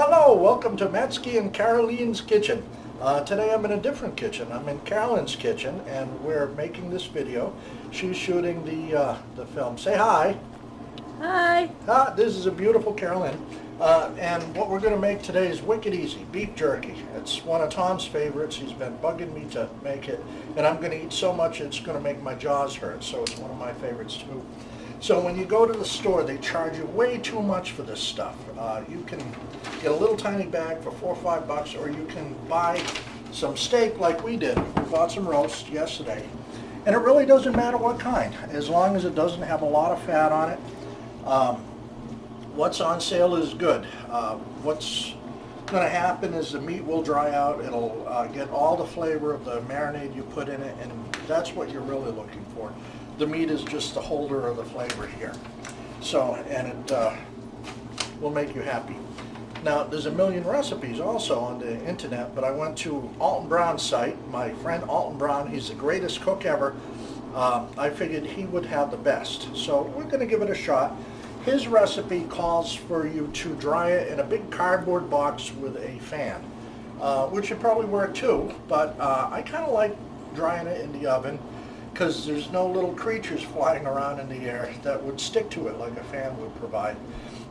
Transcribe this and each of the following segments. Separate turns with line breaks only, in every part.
Hello, welcome to Matsky and Carolyn's kitchen. Today I'm in a different kitchen. I'm in Carolyn's kitchen and we're making this video. She's shooting the film. Say hi.
Hi.
This is a beautiful Carolyn. And what we're going to make today is wicked easy, beef jerky. It's one of Tom's favorites. He's been bugging me to make it. And I'm going to eat so much it's going to make my jaws hurt. So it's one of my favorites too. So when you go to the store, they charge you way too much for this stuff. You can get a little tiny bag for $4 or $5, or you can buy some steak like we did. We bought some roast yesterday. And it really doesn't matter what kind, as long as it doesn't have a lot of fat on it. What's on sale is good. What's going to happen is the meat will dry out. It'll get all the flavor of the marinade you put in it, and that's what you're really looking for. The meat is just the holder of the flavor here. So, and it will make you happy. Now, there's a million recipes also on the internet, but I went to Alton Brown's site. My friend Alton Brown, he's the greatest cook ever. I figured he would have the best. So we're going to give it a shot. His recipe calls for you to dry it in a big cardboard box with a fan, which would probably work too, but I kind of like drying it in the oven, because there's no little creatures flying around in the air that would stick to it like a fan would provide.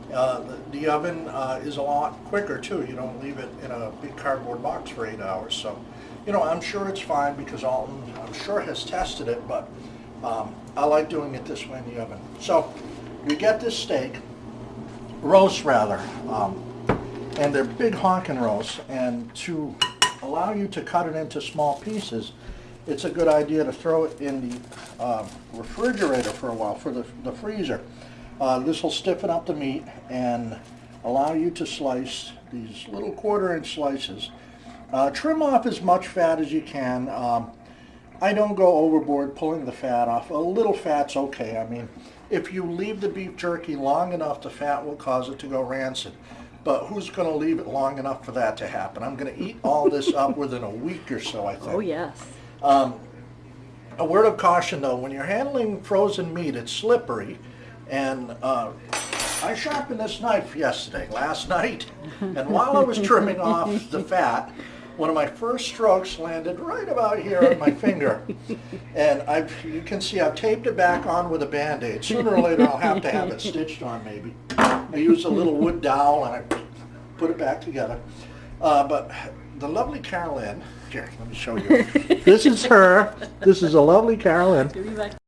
The oven is a lot quicker too. You don't leave it in a big cardboard box for 8 hours. So, you know, I'm sure it's fine because Alton, I'm sure, has tested it, but I like doing it this way in the oven. So you get this steak, roast rather, and they're big honking roasts, and to allow you to cut it into small pieces, it's a good idea to throw it in the refrigerator for a while, for the freezer. This will stiffen up the meat and allow you to slice these little 1/4-inch slices. Trim off as much fat as you can. I don't go overboard pulling the fat off. A little fat's okay. I mean, if you leave the beef jerky long enough, the fat will cause it to go rancid. But who's going to leave it long enough for that to happen? I'm going to eat all this up within a week or so, I think.
Oh, yes.
A word of caution though, when you're handling frozen meat, it's slippery, and I sharpened this knife last night, and while I was trimming off the fat, one of my first strokes landed right about here on my finger, and you can see I've taped it back on with a Band-Aid. Sooner or later I'll have to have it stitched on maybe. I used a little wood dowel and I put it back together. But the lovely Carolyn, here, let me show you. This is her. This is a lovely Carolyn.